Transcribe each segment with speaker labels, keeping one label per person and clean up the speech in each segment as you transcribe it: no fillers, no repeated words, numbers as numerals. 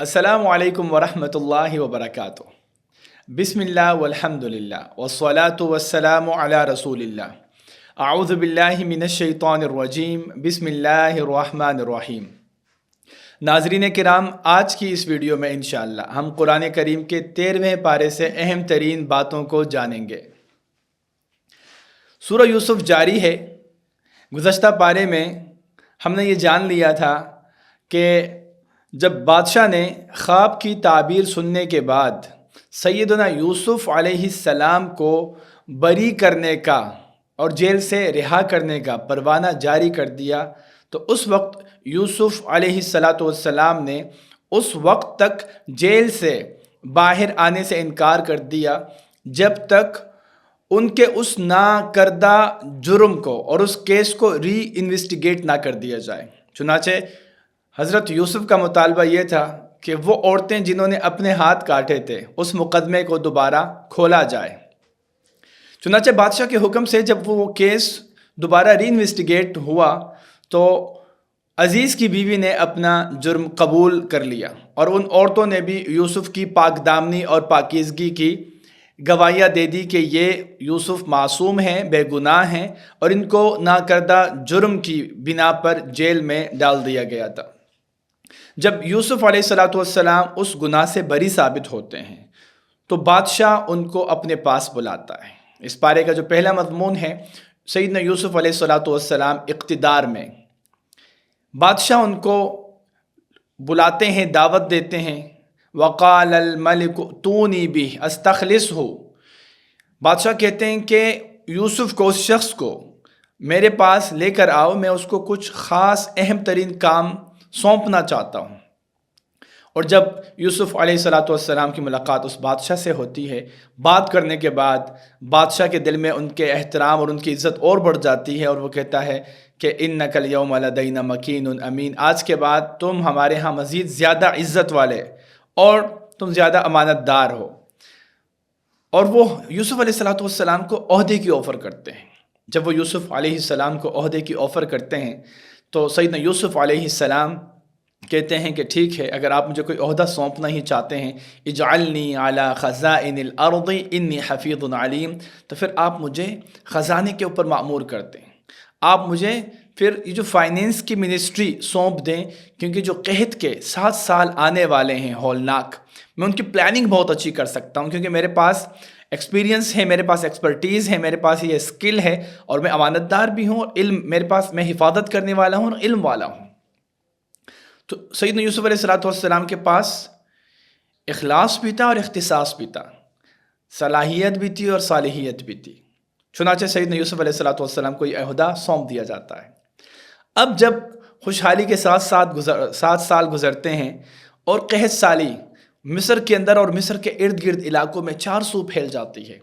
Speaker 1: السلام علیکم ورحمۃ اللہ وبرکاتہ۔ بسم اللہ والحمدللہ والصلاة والسلام علی رسول اللہ۔ اعوذ باللہ من الشیطان الرجیم، بسم اللہ الرحمن الرحیم۔ ناظرین کرام، آج کی اس ویڈیو میں انشاءاللہ ہم قرآن کریم کے 13ویں پارے سے اہم ترین باتوں کو جانیں گے۔ سورہ یوسف جاری ہے۔ گزشتہ پارے میں ہم نے یہ جان لیا تھا کہ جب بادشاہ نے خواب کی تعبیر سننے کے بعد سیدنا یوسف علیہ السلام کو بری کرنے کا اور جیل سے رہا کرنے کا پروانہ جاری کر دیا، تو اس وقت یوسف علیہ السلام نے اس وقت تک جیل سے باہر آنے سے انکار کر دیا جب تک ان کے اس ناکردہ جرم کو اور اس کیس کو ری انویسٹیگیٹ نہ کر دیا جائے۔ چنانچہ حضرت یوسف کا مطالبہ یہ تھا کہ وہ عورتیں جنہوں نے اپنے ہاتھ کاٹے تھے اس مقدمے کو دوبارہ کھولا جائے۔ چنانچہ بادشاہ کے حکم سے جب وہ کیس دوبارہ ری انویسٹیگیٹ ہوا تو عزیز کی بیوی نے اپنا جرم قبول کر لیا، اور ان عورتوں نے بھی یوسف کی پاک دامنی اور پاکیزگی کی گواہیاں دے دی کہ یہ یوسف معصوم ہیں، بے گناہ ہیں، اور ان کو ناکردہ جرم کی بنا پر جیل میں ڈال دیا گیا تھا۔ جب یوسف علیہ السلام اس گناہ سے بری ثابت ہوتے ہیں تو بادشاہ ان کو اپنے پاس بلاتا ہے۔ اس پارے کا جو پہلا مضمون ہے، سیدنا یوسف علیہ السلام اقتدار میں، بادشاہ ان کو بلاتے ہیں، دعوت دیتے ہیں۔ وقال الملک ائتونی بہ استخلصہ، بادشاہ کہتے ہیں کہ یوسف کو، اس شخص کو میرے پاس لے کر آؤ، میں اس کو کچھ خاص اہم ترین کام سونپنا چاہتا ہوں۔ اور جب یوسف علیہ السلام کی ملاقات اس بادشاہ سے ہوتی ہے، بات کرنے کے بعد بادشاہ کے دل میں ان کے احترام اور ان کی عزت اور بڑھ جاتی ہے، اور وہ کہتا ہے کہ انک الیوم لدینا مکین امین، آج کے بعد تم ہمارے ہاں مزید زیادہ عزت والے اور تم زیادہ امانت دار ہو۔ اور وہ یوسف علیہ السلام کو عہدے کی آفر کرتے ہیں۔ جب وہ یوسف علیہ السلام کو عہدے کی آفر کرتے ہیں تو سیدنا یوسف علیہ السلام کہتے ہیں کہ ٹھیک ہے، اگر آپ مجھے کوئی عہدہ سونپنا ہی چاہتے ہیں، اجعلنی علی خزائن الارض انی حفیظ علیم، تو پھر آپ مجھے خزانے کے اوپر مأمور کر دیں۔ آپ مجھے پھر یہ جو فائنینس کی منسٹری سونپ دیں، کیونکہ جو قحط کے 7 سال آنے والے ہیں ہولناک، میں ان کی پلاننگ بہت اچھی کر سکتا ہوں، کیونکہ میرے پاس ایکسپیرینس ہے، میرے پاس ایکسپرٹیز ہے، میرے پاس یہ اسکل ہے، اور میں امانت دار بھی ہوں، اور علم میرے پاس، میں حفاظت کرنے والا ہوں اور علم والا ہوں۔ تو سیدنا یوسف علیہ السلام کے پاس اخلاص بھی تھا اور اختصاص بھی تھا، صلاحیت بھی تھی اور صالحیت بھی تھی۔ چنانچہ سیدنا یوسف علیہ السلام کو یہ عہدہ سونپ دیا جاتا ہے۔ اب جب خوشحالی کے ساتھ 7 سال گزرتے ہیں اور قحط سالی مصر کے اندر اور مصر کے ارد گرد علاقوں میں 4 سو پھیل جاتی ہے،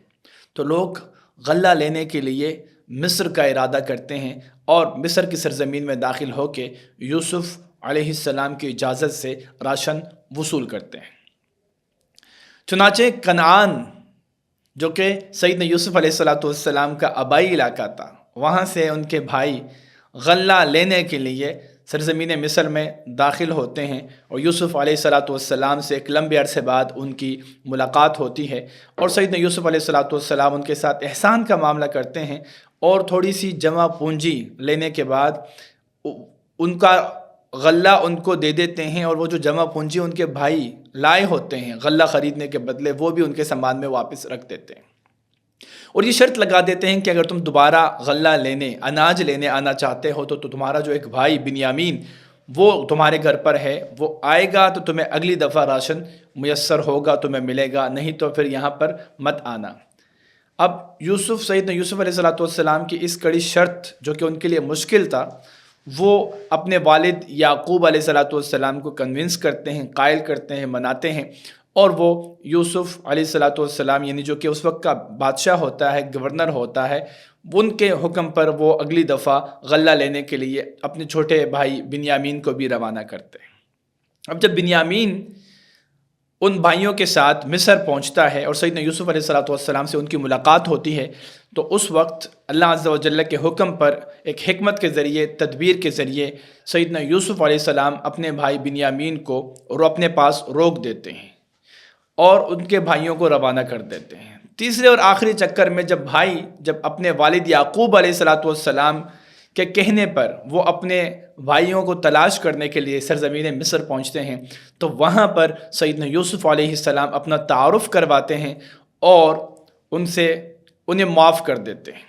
Speaker 1: تو لوگ غلہ لینے کے لیے مصر کا ارادہ کرتے ہیں اور مصر کی سرزمین میں داخل ہو کے یوسف علیہ السلام کی اجازت سے راشن وصول کرتے ہیں۔ چنانچہ کنعان، جو کہ سیدنا یوسف علیہ السلام کا آبائی علاقہ تھا، وہاں سے ان کے بھائی غلہ لینے کے لیے سرزمین مصر میں داخل ہوتے ہیں، اور یوسف علیہ السلام سے ایک لمبے عرصے بعد ان کی ملاقات ہوتی ہے، اور سیدنا یوسف علیہ السلام ان کے ساتھ احسان کا معاملہ کرتے ہیں، اور تھوڑی سی جمع پونجی لینے کے بعد ان کا غلہ ان کو دے دیتے ہیں، اور وہ جو جمع پونجی ان کے بھائی لائے ہوتے ہیں غلہ خریدنے کے بدلے، وہ بھی ان کے سامان میں واپس رکھ دیتے ہیں، اور یہ شرط لگا دیتے ہیں کہ اگر تم دوبارہ غلہ لینے، اناج لینے آنا چاہتے ہو تو تمہارا جو ایک بھائی بنیامین وہ تمہارے گھر پر ہے، وہ آئے گا تو تمہیں اگلی دفعہ راشن میسر ہوگا، تمہیں ملے گا، نہیں تو پھر یہاں پر مت آنا۔ اب سیدنا یوسف علیہ السلام کی اس کڑی شرط، جو کہ ان کے لیے مشکل تھا، وہ اپنے والد یعقوب علیہ السلام کو کنونس کرتے ہیں، قائل کرتے ہیں، مناتے ہیں، اور وہ یوسف علیہ السلام، یعنی جو کہ اس وقت کا بادشاہ ہوتا ہے، گورنر ہوتا ہے، ان کے حکم پر وہ اگلی دفعہ غلہ لینے کے لیے اپنے چھوٹے بھائی بنیامین کو بھی روانہ کرتے ہیں۔ اب جب بنیامین ان بھائیوں کے ساتھ مصر پہنچتا ہے اور سیدنا یوسف علیہ الصلوۃ والسلام سے ان کی ملاقات ہوتی ہے، تو اس وقت اللہ عز و جل کے حکم پر ایک حکمت کے ذریعے، تدبیر کے ذریعے سیدنا یوسف علیہ السلام اپنے بھائی بنیامین کو اور اپنے پاس روک دیتے ہیں اور ان کے بھائیوں کو روانہ کر دیتے ہیں۔ تیسرے اور آخری چکر میں جب اپنے والد یعقوب علیہ الصلوۃ والسلام کے کہنے پر وہ اپنے بھائیوں کو تلاش کرنے کے لیے سرزمین مصر پہنچتے ہیں، تو وہاں پر سیدنا یوسف علیہ السلام اپنا تعارف کرواتے ہیں اور انہیں معاف کر دیتے ہیں،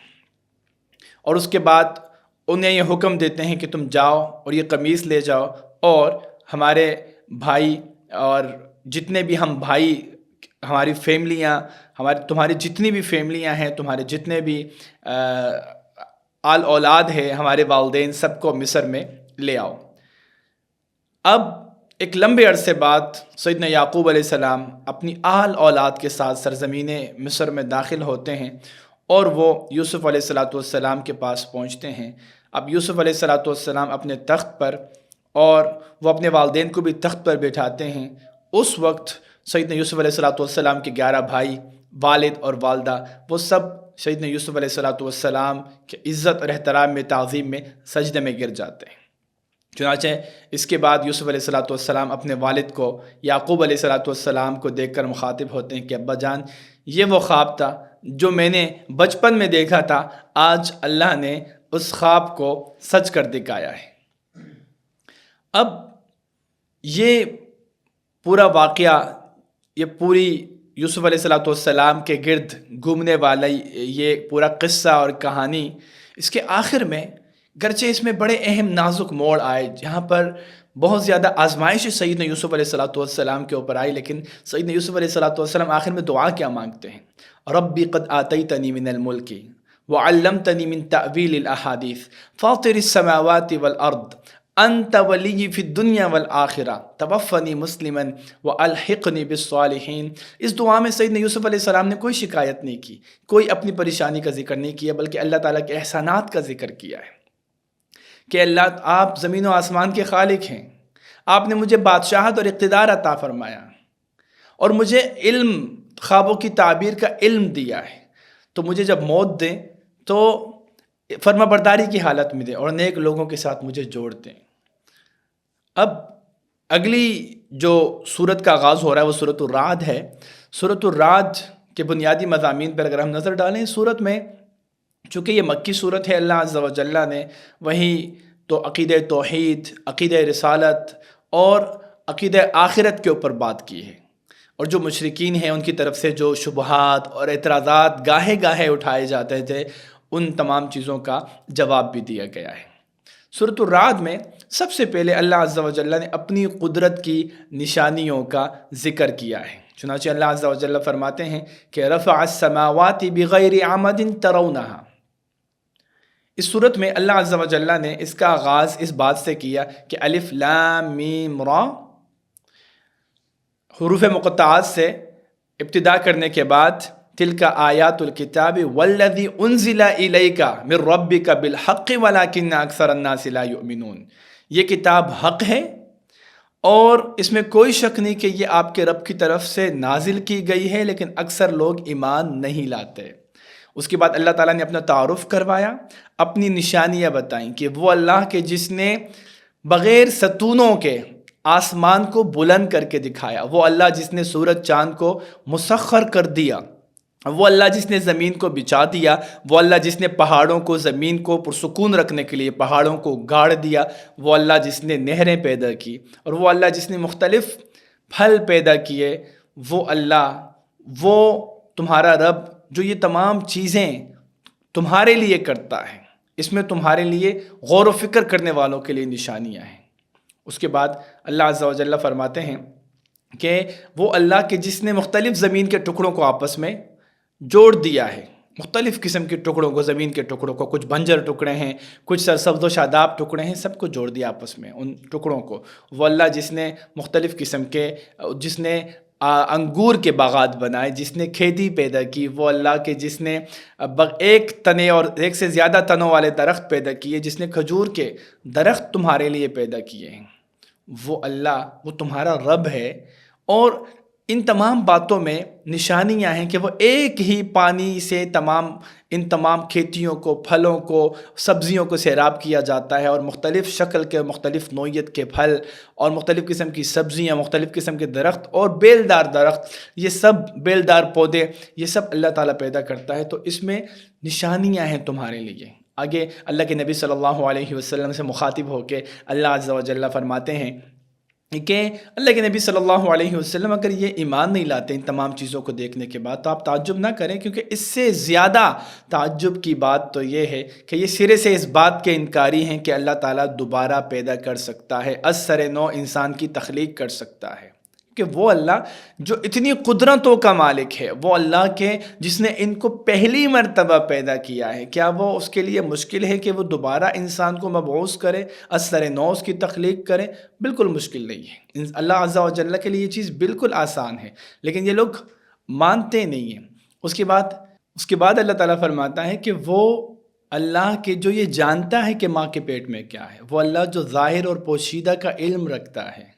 Speaker 1: اور اس کے بعد انہیں یہ حکم دیتے ہیں کہ تم جاؤ اور یہ قمیص لے جاؤ، اور ہمارے بھائی اور جتنے بھی ہم بھائی، ہماری فیملیاں، تمہاری جتنی بھی فیملیاں ہیں، تمہارے جتنے بھی آل اولاد ہے، ہمارے والدین، سب کو مصر میں لے آؤ۔ اب ایک لمبے عرصے بعد سیدنا یعقوب علیہ السلام اپنی آل اولاد کے ساتھ سرزمین مصر میں داخل ہوتے ہیں اور وہ یوسف علیہ الصلوۃ والسلام کے پاس پہنچتے ہیں۔ اب یوسف علیہ الصلوۃ والسلام اپنے تخت پر، اور وہ اپنے والدین کو بھی تخت پر بٹھاتے ہیں۔ اس وقت سیدنا یوسف علیہ الصلوۃ والسلام کے 11 بھائی، والد اور والدہ، وہ سب سیدنا یوسف علیہ الصلوۃ والسلام کے عزت اور احترام میں، تعظیم میں سجدے میں گر جاتے ہیں۔ چنانچہ اس کے بعد یوسف علیہ الصلوۃ والسلام اپنے والد کو، یعقوب علیہ الصلوۃ والسلام کو دیکھ کر مخاطب ہوتے ہیں کہ ابا جان، یہ وہ خواب تھا جو میں نے بچپن میں دیکھا تھا، آج اللہ نے اس خواب کو سچ کر دکھایا ہے۔ اب یہ پورا واقعہ، یہ پوری یوسف علیہ الصلوۃ والسلام کے گرد گھومنے والا یہ پورا قصہ اور کہانی، اس کے آخر میں گرچہ اس میں بڑے اہم نازک موڑ آئے، جہاں پر بہت زیادہ آزمائش سیدنا یوسف علیہ الصلوۃ والسلام کے اوپر آئی، لیکن سیدنا یوسف علیہ الصلوۃ والسلام آخر میں دعا کیا مانگتے ہیں؟ ربی قد آتیتنی من الملک وعلمتنی من تأویل الاحادیث فاطر السماوات والارض انت ولی فی الدنیا والآخرہ توفنی مسلما والحقنی بالصالحین۔ اس دعا میں سیدنا یوسف علیہ السلام نے کوئی شکایت نہیں کی، کوئی اپنی پریشانی کا ذکر نہیں کیا، بلکہ اللہ تعالیٰ کے احسانات کا ذکر کیا ہے کہ اللہ، آپ زمین و آسمان کے خالق ہیں، آپ نے مجھے بادشاہت اور اقتدار عطا فرمایا اور مجھے علم، خوابوں کی تعبیر کا علم دیا ہے، تو مجھے جب موت دیں تو فرما برداری کی حالت میں دیں اور نیک لوگوں کے ساتھ مجھے جوڑ دیں۔ اب اگلی جو سورت کا آغاز ہو رہا ہے وہ سورۃ الرعد ہے۔ سورۃ الرعد کے بنیادی مضامین پر اگر ہم نظر ڈالیں، اس سورت میں چونکہ یہ مکی صورت ہے، اللہ عز و جل نے وہیں تو عقیدہ توحید، عقیدہ رسالت اور عقیدہ آخرت کے اوپر بات کی ہے، اور جو مشرکین ہیں ان کی طرف سے جو شبہات اور اعتراضات گاہے گاہے اٹھائے جاتے تھے، ان تمام چیزوں کا جواب بھی دیا گیا ہے۔ سورۃ الرعد میں سب سے پہلے اللہ عز و جل نے اپنی قدرت کی نشانیوں کا ذکر کیا ہے۔ چنانچہ اللہ عز و جل فرماتے ہیں کہ رفع السماوات بغیر عمد ترونہا۔ اس صورت میں اللہ عز و جل نے اس کا آغاز اس بات سے کیا کہ الف لام میم را، حروف مقطعات سے ابتدا کرنے کے بعد تلک آیات الکتاب والذی انزل الیک من ربک بالحق ولکن اکثر الناس لا یؤمنون۔ یہ کتاب حق ہے اور اس میں کوئی شک نہیں کہ یہ آپ کے رب کی طرف سے نازل کی گئی ہے، لیکن اکثر لوگ ایمان نہیں لاتے۔ اس کے بعد اللہ تعالیٰ نے اپنا تعارف کروایا، اپنی نشانیاں بتائیں کہ وہ اللہ کے جس نے بغیر ستونوں کے آسمان کو بلند کر کے دکھایا، وہ اللہ جس نے سورج چاند کو مسخر کر دیا، وہ اللہ جس نے زمین کو بچھا دیا، وہ اللہ جس نے پہاڑوں کو، زمین کو پرسکون رکھنے کے لیے پہاڑوں کو گاڑ دیا، وہ اللہ جس نے نہریں پیدا کی، اور وہ اللہ جس نے مختلف پھل پیدا کیے، وہ اللہ، وہ تمہارا رب جو یہ تمام چیزیں تمہارے لیے کرتا ہے، اس میں تمہارے لیے غور و فکر کرنے والوں کے لیے نشانیاں ہیں۔ اس کے بعد اللہ عز و جل فرماتے ہیں کہ وہ اللہ کے جس نے مختلف زمین کے ٹکڑوں کو آپس میں جوڑ دیا ہے، مختلف قسم کے ٹکڑوں کو، زمین کے ٹکڑوں کو، کچھ بنجر ٹکڑے ہیں، کچھ سرسبز و شاداب ٹکڑے ہیں، سب کو جوڑ دیا آپس میں ان ٹکڑوں کو۔ وہ اللہ جس نے مختلف قسم کے، جس نے انگور کے باغات بنائے، جس نے کھیتی پیدا کی، وہ اللہ کے جس نے ایک تنے اور ایک سے زیادہ تنوں والے درخت پیدا کیے، جس نے کھجور کے درخت تمہارے لیے پیدا کیے ہیں، وہ اللہ، وہ تمہارا رب ہے۔ اور ان تمام باتوں میں نشانیاں ہیں کہ وہ ایک ہی پانی سے ان تمام کھیتیوں کو، پھلوں کو، سبزیوں کو سیراب کیا جاتا ہے، اور مختلف شکل کے، مختلف نوعیت کے پھل اور مختلف قسم کی سبزیاں، مختلف قسم کے درخت اور بیلدار درخت، یہ سب بیلدار پودے، یہ سب اللہ تعالیٰ پیدا کرتا ہے۔ تو اس میں نشانیاں ہیں تمہارے لیے۔ آگے اللہ کے نبی صلی اللہ علیہ وسلم سے مخاطب ہو کے اللہ عز و جل فرماتے ہیں کہ اللہ کے نبی صلی اللہ علیہ وسلم اگر یہ ایمان نہیں لاتے ان تمام چیزوں کو دیکھنے کے بعد، تو آپ تعجب نہ کریں، کیونکہ اس سے زیادہ تعجب کی بات تو یہ ہے کہ یہ سرے سے اس بات کے انکاری ہیں کہ اللہ تعالیٰ دوبارہ پیدا کر سکتا ہے، از سر نو انسان کی تخلیق کر سکتا ہے، کہ وہ اللہ جو اتنی قدرتوں کا مالک ہے، وہ اللہ کے جس نے ان کو پہلی مرتبہ پیدا کیا ہے، کیا وہ اس کے لیے مشکل ہے کہ وہ دوبارہ انسان کو مبعوث کرے، از سر نو اس کی تخلیق کرے؟ بالکل مشکل نہیں ہے۔ اللہ عز و جل کے لیے یہ چیز بالکل آسان ہے، لیکن یہ لوگ مانتے نہیں ہیں۔ اس کے بعد اللہ تعالیٰ فرماتا ہے کہ وہ اللہ کے جو یہ جانتا ہے کہ ماں کے پیٹ میں کیا ہے، وہ اللہ جو ظاہر اور پوشیدہ کا علم رکھتا ہے،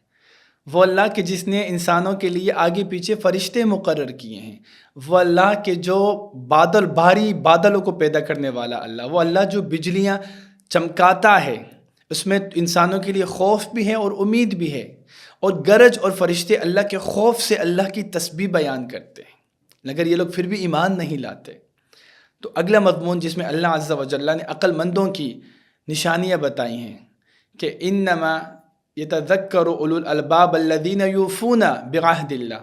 Speaker 1: وہ اللہ کے جس نے انسانوں کے لیے آگے پیچھے فرشتے مقرر کیے ہیں، وہ اللہ کے جو بھاری بادلوں کو پیدا کرنے والا اللہ، وہ اللہ جو بجلیاں چمکاتا ہے، اس میں انسانوں کے لیے خوف بھی ہے اور امید بھی ہے، اور گرج اور فرشتے اللہ کے خوف سے اللہ کی تسبیح بیان کرتے ہیں۔ اگر یہ لوگ پھر بھی ایمان نہیں لاتے، تو اگلا مضمون جس میں اللہ عز و جل نے عقل مندوں کی نشانیاں بتائی ہیں کہ انما یتذکر اولو الالباب الذین یوفون بعہد اللہ۔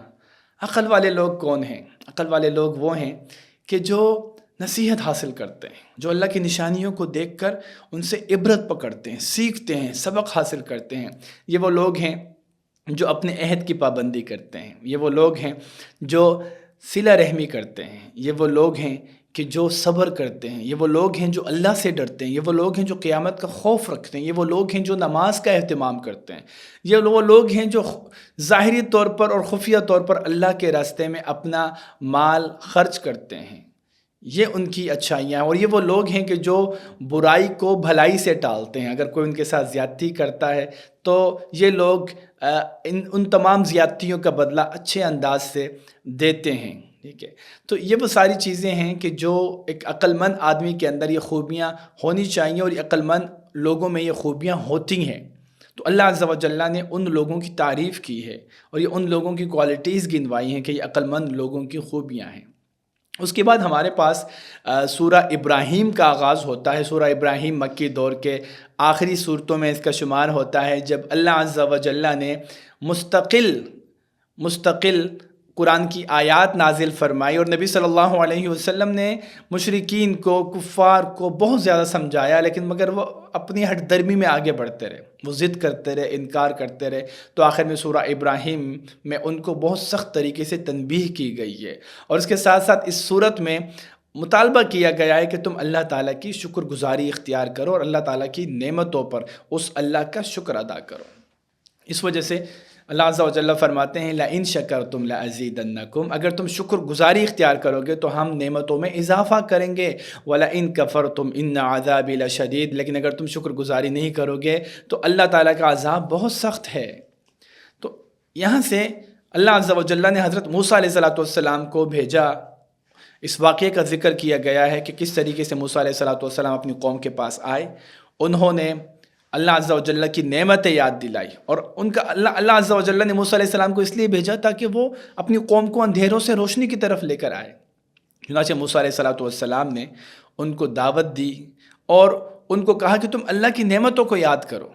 Speaker 1: عقل والے لوگ کون ہیں؟ عقل والے لوگ وہ ہیں کہ جو نصیحت حاصل کرتے ہیں، جو اللہ کی نشانیوں کو دیکھ کر ان سے عبرت پکڑتے ہیں، سیکھتے ہیں، سبق حاصل کرتے ہیں۔ یہ وہ لوگ ہیں جو اپنے عہد کی پابندی کرتے ہیں، یہ وہ لوگ ہیں جو صلہ رحمی کرتے ہیں، یہ وہ لوگ ہیں کہ جو صبر کرتے ہیں، یہ وہ لوگ ہیں جو اللہ سے ڈرتے ہیں، یہ وہ لوگ ہیں جو قیامت کا خوف رکھتے ہیں، یہ وہ لوگ ہیں جو نماز کا اہتمام کرتے ہیں، یہ وہ لوگ ہیں جو ظاہری طور پر اور خفیہ طور پر اللہ کے راستے میں اپنا مال خرچ کرتے ہیں۔ یہ ان کی اچھائیاں ہیں، اور یہ وہ لوگ ہیں کہ جو برائی کو بھلائی سے ٹالتے ہیں۔ اگر کوئی ان کے ساتھ زیادتی کرتا ہے تو یہ لوگ ان تمام زیادتیوں کا بدلہ اچھے انداز سے دیتے ہیں۔ ٹھیک ہے، تو یہ وہ ساری چیزیں ہیں کہ جو ایک عقل مند آدمی کے اندر یہ خوبیاں ہونی چاہیے، اور یہ عقل مند لوگوں میں یہ خوبیاں ہوتی ہیں۔ تو اللہ عز و جل نے ان لوگوں کی تعریف کی ہے، اور یہ ان لوگوں کی کوالٹیز گنوائی ہیں کہ یہ عقل مند لوگوں کی خوبیاں ہیں۔ اس کے بعد ہمارے پاس سورہ ابراہیم کا آغاز ہوتا ہے۔ سورہ ابراہیم مکی دور کے آخری صورتوں میں اس کا شمار ہوتا ہے، جب اللہ عز و جل نے مستقل قرآن کی آیات نازل فرمائی، اور نبی صلی اللہ علیہ وسلم نے مشرکین کو، کفار کو بہت زیادہ سمجھایا، لیکن مگر وہ اپنی ہٹ درمی میں آگے بڑھتے رہے، وہ ضد کرتے رہے، انکار کرتے رہے۔ تو آخر میں سورہ ابراہیم میں ان کو بہت سخت طریقے سے تنبیہ کی گئی ہے، اور اس کے ساتھ ساتھ اس صورت میں مطالبہ کیا گیا ہے کہ تم اللہ تعالیٰ کی شکر گزاری اختیار کرو، اور اللہ تعالیٰ کی نعمتوں پر اس اللہ کا شکر ادا کرو۔ اس وجہ سے اللہ عز و جل فرماتے ہیں لَإِن شَكَرْتُمْ لَأَزِيدَنَّكُمْ، اگر تم شکر گزاری اختیار کرو گے تو ہم نعمتوں میں اضافہ کریں گے، وَلَئِن كَفَرْتُمْ إِنَّ عَذَابِي لَشَدِيدٌ، لیکن اگر تم شکر گزاری نہیں کرو گے تو اللہ تعالیٰ کا عذاب بہت سخت ہے۔ تو یہاں سے اللہ عز و جل نے حضرت موسیٰ علیہ السلام کو بھیجا۔ اس واقعے کا ذکر کیا گیا ہے کہ کس طریقے سے موسیٰ علیہ السلام اپنی قوم کے پاس آئے، انہوں نے اللہ عز و جل کی نعمتیں یاد دلائی، اور ان کا اللہ عز و جل نے موسیٰ علیہ السلام کو اس لیے بھیجا تاکہ وہ اپنی قوم کو اندھیروں سے روشنی کی طرف لے کر آئے۔ چنانچہ موسیٰ علیہ السلام نے ان کو دعوت دی اور ان کو کہا کہ تم اللہ کی نعمتوں کو یاد کرو،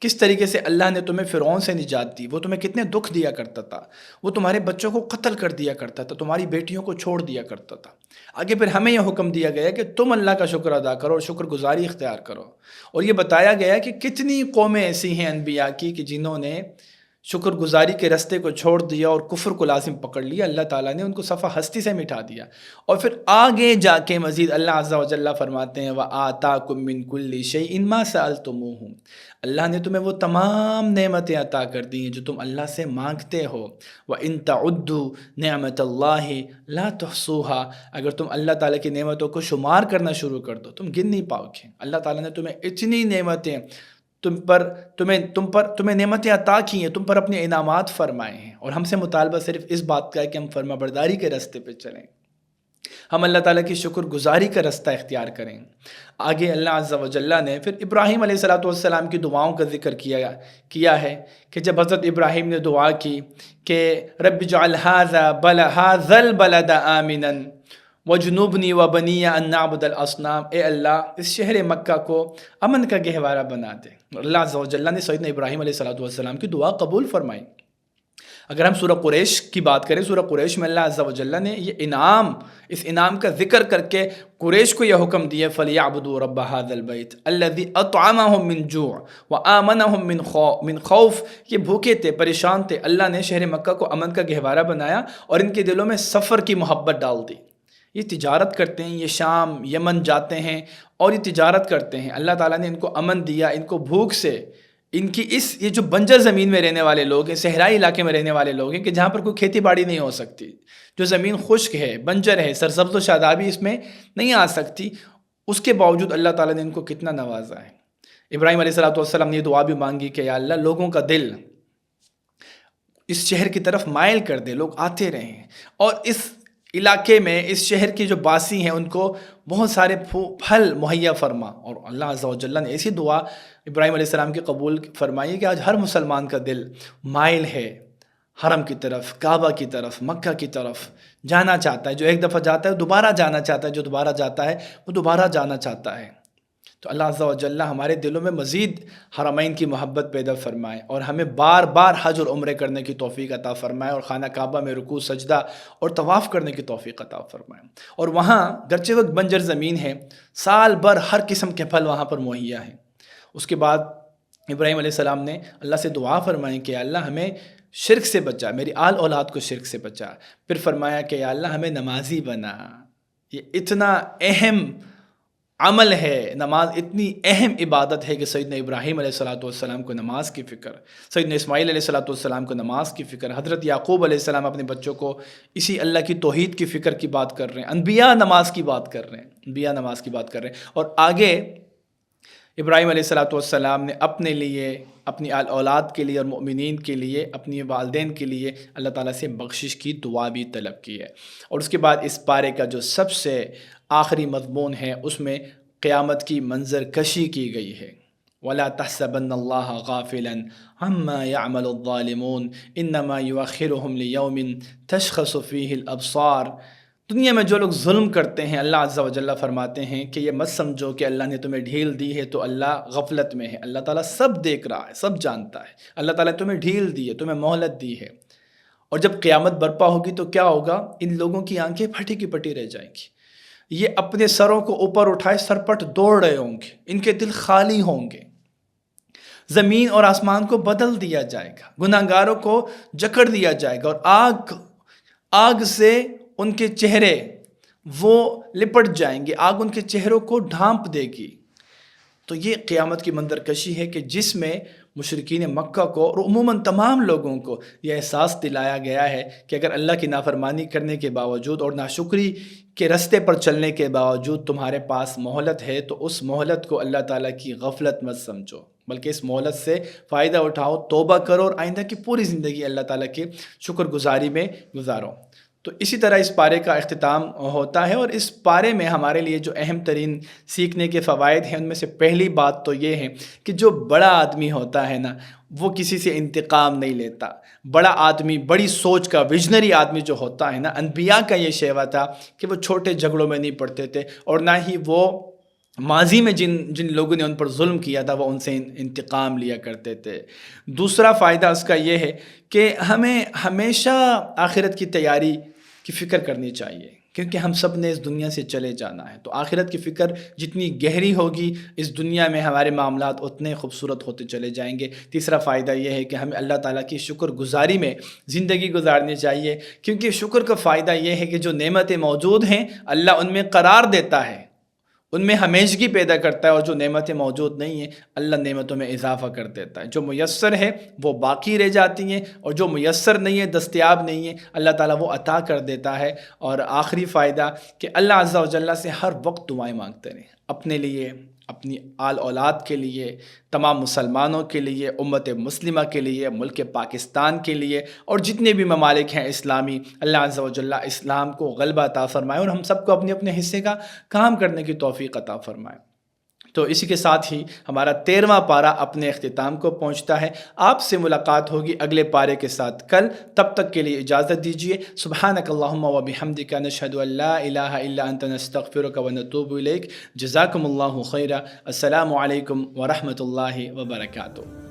Speaker 1: کس طریقے سے اللہ نے تمہیں فرعون سے نجات دی، وہ تمہیں کتنے دکھ دیا کرتا تھا، وہ تمہارے بچوں کو قتل کر دیا کرتا تھا، تمہاری بیٹیوں کو چھوڑ دیا کرتا تھا۔ آگے پھر ہمیں یہ حکم دیا گیا کہ تم اللہ کا شکر ادا کرو اور شکر گزاری اختیار کرو، اور یہ بتایا گیا کہ کتنی قومیں ایسی ہیں انبیاء کی کہ جنہوں نے شکر گزاری کے رستے کو چھوڑ دیا اور کفر کو لازم پکڑ لیا، اللہ تعالیٰ نے ان کو صفحہ ہستی سے مٹا دیا۔ اور پھر آگے جا کے مزید اللہ عز و جل فرماتے ہیں وَآتَاكُم مِّن كُلِّ شَيْءٍ مَّا سَأَلْتُمُوهُ، اللہ نے تمہیں وہ تمام نعمتیں عطا کر دی ہیں جو تم اللہ سے مانگتے ہو۔ وَإِن تَعُدُّوا نِعْمَةَ اللَّهِ لَا تُحْصُوهَا، اگر تم اللہ تعالیٰ کی نعمتوں کو شمار کرنا شروع کر دو تم گن نہیں پاؤ گے۔ اللہ تعالیٰ نے تمہیں اتنی نعمتیں تمہیں نعمتیں عطا کی ہیں، تم پر اپنے انعامات فرمائے ہیں، اور ہم سے مطالبہ صرف اس بات کا ہے کہ ہم فرما برداری کے راستے پہ چلیں، ہم اللہ تعالیٰ کی شکر گزاری کا رستہ اختیار کریں۔ آگے اللہ عز و جل نے پھر ابراہیم علیہ السلام کی دعاؤں کا ذکر کیا ہے کہ جب حضرت ابراہیم نے دعا کی کہ رب اجعل هذا البلد آمنا وجنوبنی وبنی ان نعبد الاصنام، اے اللہ اس شہر مکہ کو امن کا گہوارہ بنا دے۔ اللہ عز و جل نے سیدنا ابراہیم علیہ السلام کی دعا قبول فرمائی۔ اگر ہم سورہ قریش کی بات کریں، سورہ قریش میں اللہ عز و جل نے اس انعام کا ذکر کر کے قریش کو یہ حکم دیا فَلْيَعْبُدُوا رَبَّ هَذَا الْبَيْتِ الَّذِي أَطْعَمَهُم مِّن جُوعٍ وَآمَنَهُم مِّن خَوْفٍ، یہ بھوکے تھے، پریشان تھے، اللہ نے شہر مکہ کو امن کا گہوارہ بنایا اور ان کے دلوں میں سفر کی محبت ڈال دی۔ یہ تجارت کرتے ہیں، یہ شام یمن جاتے ہیں اور یہ تجارت کرتے ہیں، اللہ تعالیٰ نے ان کو امن دیا، ان کو بھوک سے، ان کی یہ جو بنجر زمین میں رہنے والے لوگ ہیں، صحرائی علاقے میں رہنے والے لوگ ہیں کہ جہاں پر کوئی کھیتی باڑی نہیں ہو سکتی، جو زمین خشک ہے، بنجر ہے، سرسبز و شادابی اس میں نہیں آ سکتی، اس کے باوجود اللہ تعالیٰ نے ان کو کتنا نوازا ہے۔ ابراہیم علیہ السلام نے یہ دعا بھی مانگی کہ یا اللہ لوگوں کا دل اس شہر کی طرف مائل کر دے، لوگ آتے رہیں، اور اس علاقے میں اس شہر کے جو باسی ہیں ان کو بہت سارے پھل مہیا فرما۔ اور اللہ عز و جل نے ایسی دعا ابراہیم علیہ السلام کی قبول فرمائی کہ آج ہر مسلمان کا دل مائل ہے حرم کی طرف، کعبہ کی طرف، مکہ کی طرف جانا چاہتا ہے۔ جو ایک دفعہ جاتا ہے دوبارہ جانا چاہتا ہے، جو دوبارہ جاتا ہے وہ دوبارہ جانا چاہتا ہے۔ تو اللہ عز و جل ہمارے دلوں میں مزید حرمین کی محبت پیدا فرمائے اور ہمیں بار بار حج اور عمرے کرنے کی توفیق عطا فرمائے، اور خانہ کعبہ میں رکوع سجدہ اور طواف کرنے کی توفیق عطا فرمائے۔ اور وہاں گرچہ وقت بنجر زمین ہے، سال بھر ہر قسم کے پھل وہاں پر مہیا ہیں۔ اس کے بعد ابراہیم علیہ السلام نے اللہ سے دعا فرمائی کہ اللہ ہمیں شرک سے بچا، میری آل اولاد کو شرک سے بچا۔ پھر فرمایا کہ یا اللہ ہمیں نمازی بنا۔ یہ اتنا اہم عمل ہے، نماز اتنی اہم عبادت ہے کہ سیدنا ابراہیم علیہ السلام کو نماز کی فکر، سیدنا اسماعیل علیہ السلام کو نماز کی فکر، حضرت یعقوب علیہ السلام اپنے بچوں کو اسی اللہ کی توحید کی فکر کی بات کر رہے ہیں، انبیاء نماز کی بات کر رہے ہیں، اور آگے ابراہیم علیہ السلام نے اپنے لیے، اپنی اولاد کے لیے اور مؤمنین کے لیے، اپنی والدین کے لیے اللہ تعالیٰ سے بخشش کی دعا بھی طلب کی ہے۔ اور اس کے بعد اس پارے کا جو سب سے آخری مضمون ہے اس میں قیامت کی منظر کشی کی گئی ہے۔ وَلَا تَحْسَبَنَّ اللَّهَ غَافِلًا عَمَّا يَعْمَلُ الظَّالِمُونَ إِنَّمَا يُؤَخِّرُهُمْ لِيَوْمٍ تَشْخَصُ فِيهِ الْأَبْصَارُ۔ دنیا میں جو لوگ ظلم کرتے ہیں، اللہ عز و جل فرماتے ہیں کہ یہ مت سمجھو کہ اللہ نے تمہیں ڈھیل دی ہے تو اللہ غفلت میں ہے، اللہ تعالیٰ سب دیکھ رہا ہے، سب جانتا ہے، اللہ تعالیٰ نے تمہیں ڈھیل دی ہے، تمہیں مہلت دی ہے۔ اور جب قیامت برپا ہوگی تو کیا ہوگا؟ ان لوگوں کی آنکھیں پھٹی کی پٹی رہ جائیں گی، یہ اپنے سروں کو اوپر اٹھائے سرپٹ دوڑ رہے ہوں گے، ان کے دل خالی ہوں گے، زمین اور آسمان کو بدل دیا جائے گا، گناہگاروں کو جکڑ دیا جائے گا، اور آگ سے ان کے چہرے وہ لپٹ جائیں گے، آگ ان کے چہروں کو ڈھانپ دے گی۔ تو یہ قیامت کی منظر کشی ہے کہ جس میں مشرکین مکہ کو اور عموماً تمام لوگوں کو یہ احساس دلایا گیا ہے کہ اگر اللہ کی نافرمانی کرنے کے باوجود اور ناشکری کے رستے پر چلنے کے باوجود تمہارے پاس مہلت ہے تو اس مہلت کو اللہ تعالیٰ کی غفلت مت سمجھو، بلکہ اس مہلت سے فائدہ اٹھاؤ، توبہ کرو اور آئندہ کی پوری زندگی اللہ تعالیٰ کی شکر گزاری میں گزارو۔ تو اسی طرح اس پارے کا اختتام ہوتا ہے، اور اس پارے میں ہمارے لیے جو اہم ترین سیکھنے کے فوائد ہیں ان میں سے پہلی بات تو یہ ہے کہ جو بڑا آدمی ہوتا ہے نا وہ کسی سے انتقام نہیں لیتا۔ بڑا آدمی، بڑی سوچ کا ویژنری آدمی جو ہوتا ہے نا، انبیاء کا یہ شیوا تھا کہ وہ چھوٹے جھگڑوں میں نہیں پڑتے تھے، اور نہ ہی وہ ماضی میں جن لوگوں نے ان پر ظلم کیا تھا وہ ان سے انتقام لیا کرتے تھے۔ دوسرا فائدہ اس کا یہ ہے کہ ہمیں ہمیشہ آخرت کی تیاری کی فکر کرنی چاہیے، کیونکہ ہم سب نے اس دنیا سے چلے جانا ہے، تو آخرت کی فکر جتنی گہری ہوگی اس دنیا میں ہمارے معاملات اتنے خوبصورت ہوتے چلے جائیں گے۔ تیسرا فائدہ یہ ہے کہ ہمیں اللہ تعالیٰ کی شکر گزاری میں زندگی گزارنی چاہیے، کیونکہ شکر کا فائدہ یہ ہے کہ جو نعمتیں موجود ہیں اللہ ان میں قرار دیتا ہے، ان میں ہمیشگی پیدا کرتا ہے، اور جو نعمتیں موجود نہیں ہیں اللہ نعمتوں میں اضافہ کر دیتا ہے۔ جو میسر ہے وہ باقی رہ جاتی ہیں، اور جو میسر نہیں ہے، دستیاب نہیں ہے، اللہ تعالیٰ وہ عطا کر دیتا ہے۔ اور آخری فائدہ کہ اللہ عز و جل سے ہر وقت دعائیں مانگتے رہیں، اپنے لیے، اپنی آل اولاد کے لیے، تمام مسلمانوں کے لیے، امت مسلمہ کے لیے، ملک پاکستان کے لیے اور جتنے بھی ممالک ہیں اسلامی، اللہ عز و جل اسلام کو غلبہ عطا فرمائے اور ہم سب کو اپنے اپنے حصے کا کام کرنے کی توفیق عطا فرمائے۔ تو اسی کے ساتھ ہی ہمارا 13واں پارہ اپنے اختتام کو پہنچتا ہے۔ آپ سے ملاقات ہوگی اگلے پارے کے ساتھ کل، تب تک کے لیے اجازت دیجیے۔ سبحانک اللہم و بحمدک، نشہد ان لا الہ الا انت، نستغفرک و نتوب الیک۔ جزاکم اللہ خیرا۔ السلام علیکم ورحمۃ اللہ وبرکاتہ۔